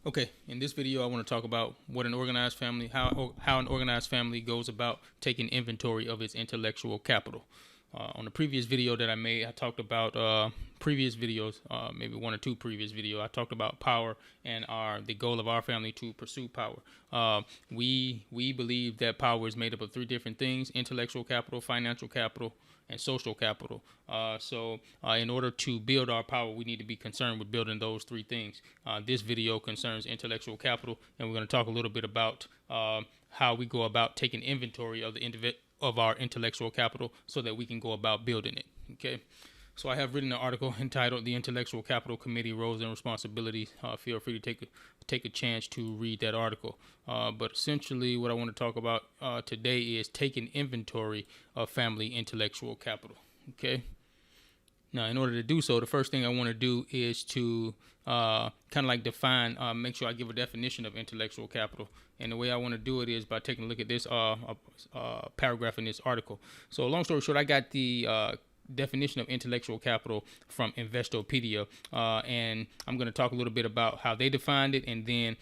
Okay, in this video, I want to talk about what an organized family, how an organized family goes about taking inventory of its intellectual capital. On the previous video that I made, I talked about previous videos, maybe one or two previous videos. I talked about power and the goal of our family to pursue power. We believe that power is made up of three different things: intellectual capital, financial capital, and social capital. In order to build our power, we need to be concerned with building those three things. This video concerns intellectual capital, and we're going to talk a little bit about how we go about taking inventory of our intellectual capital so that we can go about building it. Okay. So I have written an article entitled "The Intellectual Capital Committee Roles and Responsibilities." Feel free to take a chance to read that article. But essentially, what I want to talk about today is taking inventory of family intellectual capital. Okay. Now, in order to do so, the first thing I want to do is to kind of like define, make sure I give a definition of intellectual capital. And the way I want to do it is by taking a look at this paragraph in this article. So long story short, I got the definition of intellectual capital from Investopedia, and I'm going to talk a little bit about how they defined it, and then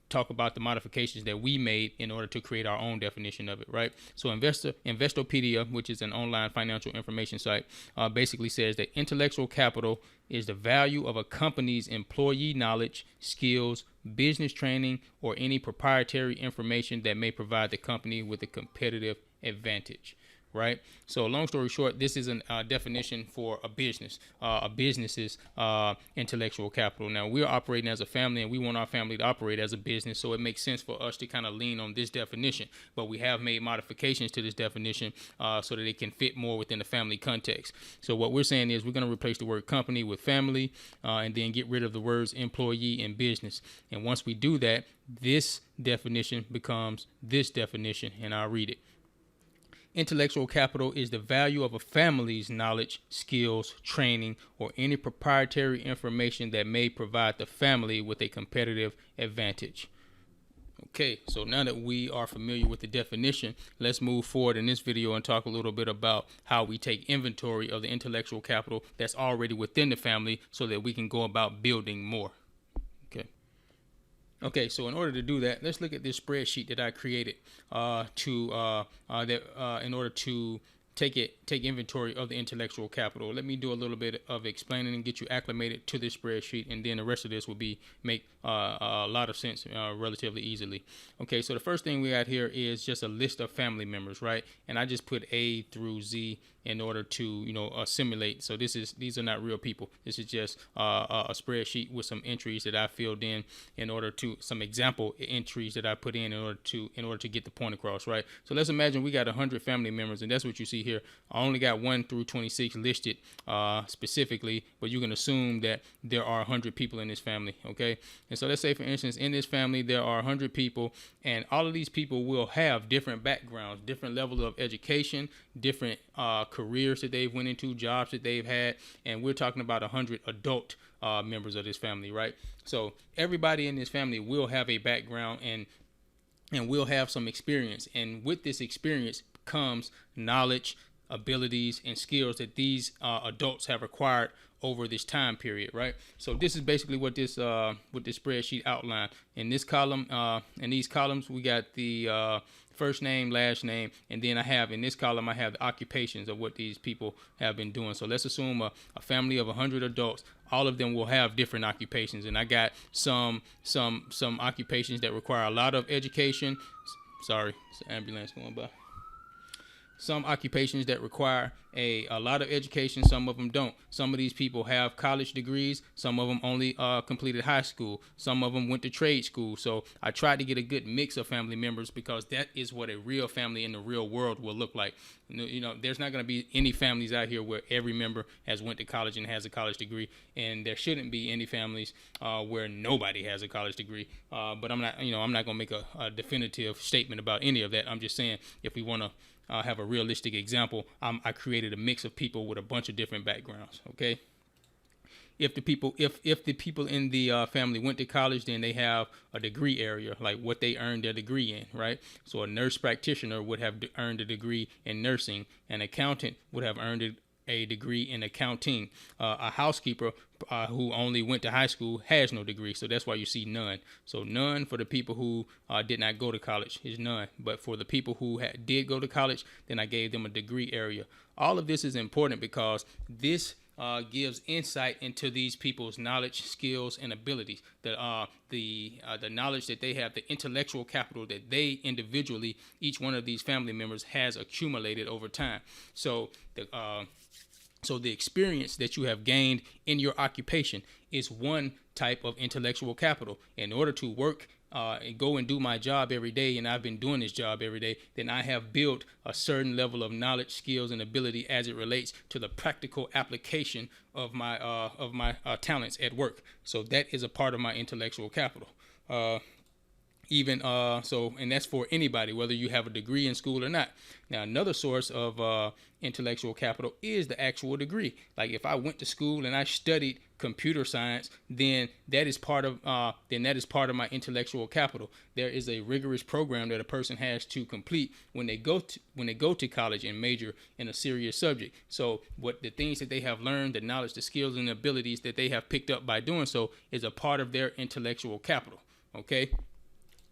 talk about the modifications that we made in order to create our own definition of it, right? So Investopedia, which is an online financial information site, basically says that intellectual capital is the value of a company's employee knowledge, skills, business training, or any proprietary information that may provide the company with a competitive advantage. Right. So long story short, this is a definition for a business's intellectual capital. Now, we're operating as a family, and we want our family to operate as a business. So it makes sense for us to kind of lean on this definition. But we have made modifications to this definition so that it can fit more within the family context. So what we're saying is we're going to replace the word company with family, and then get rid of the words employee and business. And once we do that, this definition becomes this definition, and I'll read it. Intellectual capital is the value of a family's knowledge, skills, training, or any proprietary information that may provide the family with a competitive advantage. Okay, so now that we are familiar with the definition, let's move forward in this video and talk a little bit about how we take inventory of the intellectual capital that's already within the family so that we can go about building more. Okay, so in order to do that, let's look at this spreadsheet that I created in order to take inventory of the intellectual capital. Let me do a little bit of explaining and get you acclimated to this spreadsheet, and then the rest of this will make a lot of sense relatively easily. Okay, so the first thing we got here is just a list of family members, right? And I just put A through Z in order to assimilate. So these are not real people. This is just a spreadsheet with some entries that I filled in order to some example entries that I put in order to get the point across, right? So let's imagine we got 100 family members, and that's what you see here. I only got 1 through 26 listed specifically, but you can assume that there are 100 people in this family. Okay, and so let's say, for instance, in this family there are 100 people, and all of these people will have different backgrounds, different levels of education, different careers that they've went into, jobs that they've had, and we're talking about 100 adult members of this family, right? So everybody in this family will have a background and will have some experience, and with this experience comes knowledge, abilities, and skills that these adults have acquired over this time period, right? So this is basically what this spreadsheet outlined. In this column, in these columns, we got the first name, last name, and then in this column I have the occupations of what these people have been doing. So let's assume a family of 100 adults. All of them will have different occupations, and I got some occupations that require a lot of education. Sorry, it's an ambulance going by. Some occupations that require a lot of education, some of them don't. Some of these people have college degrees, some of them only completed high school, some of them went to trade school. So I tried to get a good mix of family members because that is what a real family in the real world will look like. There's not going to be any families out here where every member has went to college and has a college degree, and there shouldn't be any families where nobody has a college degree. But I'm not going to make a definitive statement about any of that. I'm just saying, if we want to have a realistic example, I created a mix of people with a bunch of different backgrounds. Okay, if the people in the family went to college, then they have a degree area, like what they earned their degree in, right? So a nurse practitioner would have earned a degree in nursing. An accountant would have earned a degree in accounting. A housekeeper who only went to high school has no degree, so that's why you see none. So none for the people who did not go to college is none. But for the people who did go to college, then I gave them a degree area. All of this is important because this gives insight into these people's knowledge, skills, and abilities. The knowledge that they have, the intellectual capital that they individually, each one of these family members, has accumulated over time. So the experience that you have gained in your occupation is one type of intellectual capital. In order to work and go and do my job every day, and I've been doing this job every day, then I have built a certain level of knowledge, skills, and ability as it relates to the practical application of my talents at work. So that is a part of my intellectual capital. And that's for anybody, whether you have a degree in school or not. Now, another source of intellectual capital is the actual degree. Like if I went to school and I studied computer science, then that is part of my intellectual capital. There is a rigorous program that a person has to complete when they go to college and major in a serious subject. So what the things that they have learned, the knowledge, the skills, and the abilities that they have picked up by doing so is a part of their intellectual capital. Okay.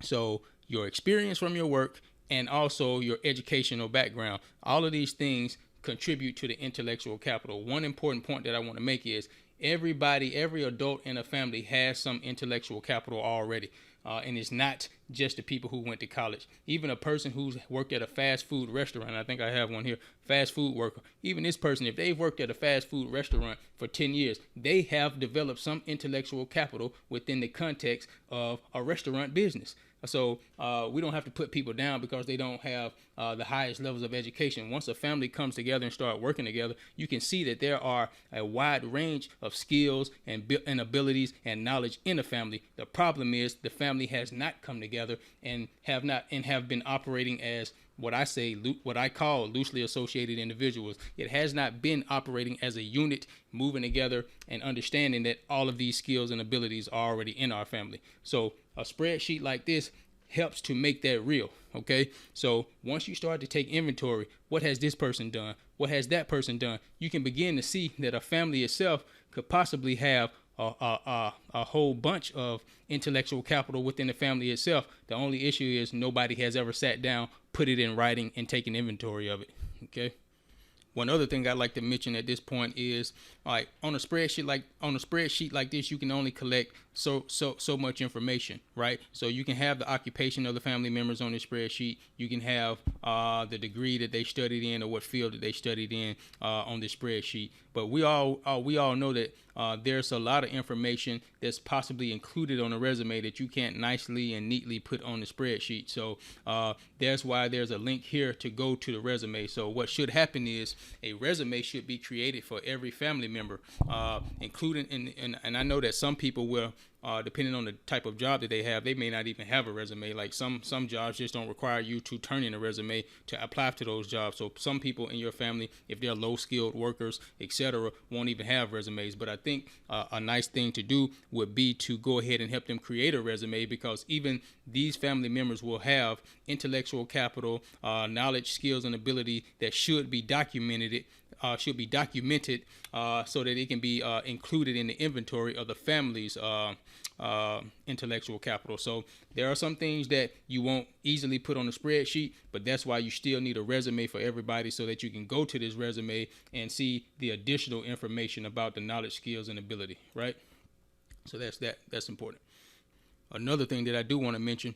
So your experience from your work and also your educational background, all of these things contribute to the intellectual capital. One important point that I want to make is every adult in a family has some intellectual capital already. And it's not just the people who went to college. Even a person who's worked at a fast food restaurant, I think I have one here, fast food worker. Even this person, if they've worked at a fast food restaurant for 10 years, they have developed some intellectual capital within the context of a restaurant business. So we don't have to put people down because they don't have the highest levels of education. Once a family comes together and start working together, you can see that there are a wide range of skills and abilities and knowledge in a family. The problem is the family has not come together and have been operating as what I call loosely associated individuals. It has not been operating as a unit, moving together and understanding that all of these skills and abilities are already in our family. So a spreadsheet like this helps to make that real. Okay. So once you start to take inventory, what has this person done? What has that person done? You can begin to see that a family itself could possibly have a whole bunch of intellectual capital within the family itself. The only issue is nobody has ever sat down, put it in writing, and taken inventory of it. Okay. One other thing I'd like to mention at this point is, like on a spreadsheet like this, you can only collect so much information, right? So you can have the occupation of the family members on the spreadsheet. You can have the degree that they studied in or what field that they studied in on the spreadsheet. But we all know that there's a lot of information that's possibly included on a resume that you can't nicely and neatly put on the spreadsheet. So that's why there's a link here to go to the resume. So what should happen is a resume should be created for every family member, including and I know that some people will, depending on the type of job that they have, they may not even have a resume. Like some jobs just don't require you to turn in a resume to apply to those jobs. So some people in your family, if they're low skilled workers, etc., won't even have resumes. But I think a nice thing to do would be to go ahead and help them create a resume, because even these family members will have intellectual capital, knowledge, skills, and ability that should be documented so that it can be included in the inventory of the family's intellectual capital. So there are some things that you won't easily put on a spreadsheet, but that's why you still need a resume for everybody, so that you can go to this resume and see the additional information about the knowledge, skills, and ability, right? So that's important. Another thing that I do want to mention,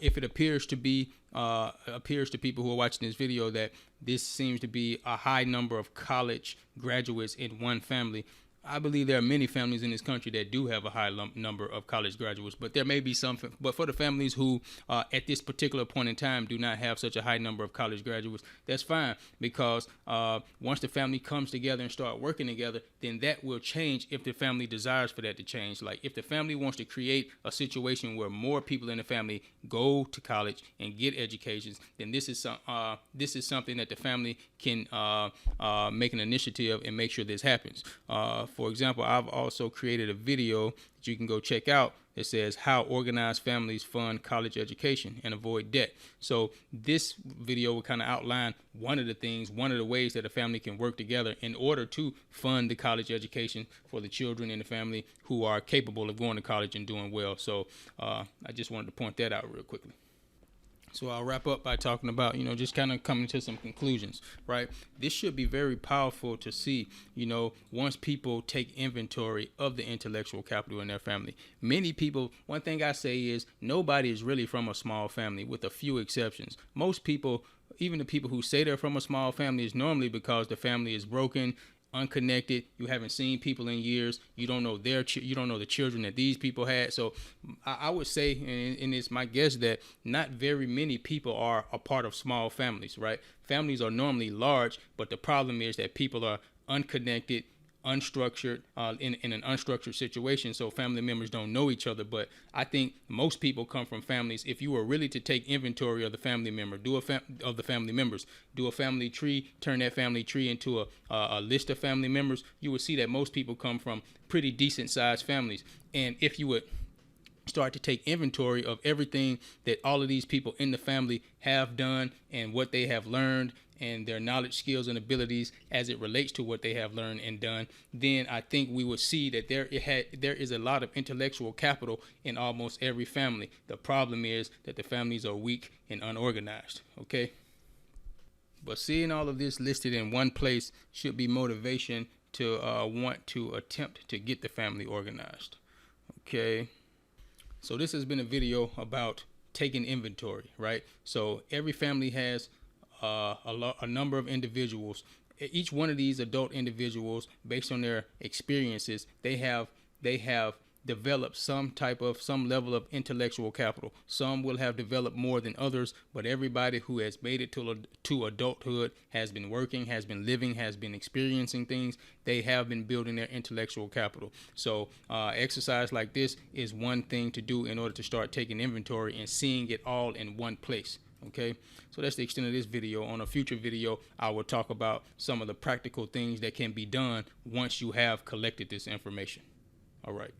if it appears to people who are watching this video that this seems to be a high number of college graduates in one family, I believe there are many families in this country that do have a high number of college graduates, but there may be some. But for the families who, at this particular point in time, do not have such a high number of college graduates, that's fine, because once the family comes together and start working together, then that will change if the family desires for that to change. Like if the family wants to create a situation where more people in the family go to college and get educations, then this is something that the family can make an initiative and make sure this happens. For example, I've also created a video that you can go check out that says how organized families fund college education and avoid debt. So this video will kind of outline one of the ways that a family can work together in order to fund the college education for the children in the family who are capable of going to college and doing well. So I just wanted to point that out real quickly. So I'll wrap up by talking about, just kind of coming to some conclusions, right? This should be very powerful to see, once people take inventory of the intellectual capital in their family. Many people, one thing I say is nobody is really from a small family with a few exceptions. Most people, even the people who say they're from a small family, is normally because the family is broken, unconnected. You haven't seen people in years. You don't know you don't know the children that these people had. So I would say, and it's my guess, that not very many people are a part of small families, right? Families are normally large, but the problem is that people are unconnected, unstructured, in an unstructured situation, so family members don't know each other. But I think most people come from families. If you were really to take inventory of the family member, do a family tree, turn that family tree into a list of family members, you would see that most people come from pretty decent sized families. And if you would start to take inventory of everything that all of these people in the family have done and what they have learned and their knowledge, skills, and abilities as it relates to what they have learned and done, then I think we would see that there is a lot of intellectual capital in almost every family. The problem is that the families are weak and unorganized, okay? But seeing all of this listed in one place should be motivation to want to attempt to get the family organized, okay? So this has been a video about taking inventory, right? So every family has a number of individuals. Each one of these adult individuals, based on their experiences, they have developed some level of intellectual capital. Some will have developed more than others, but everybody who has made it to adulthood has been working, has been living, has been experiencing things. They have been building their intellectual capital. So exercise like this is one thing to do in order to start taking inventory and seeing it all in one place. Okay, so that's the extent of this video. On a future video, I will talk about some of the practical things that can be done once you have collected this information. All right.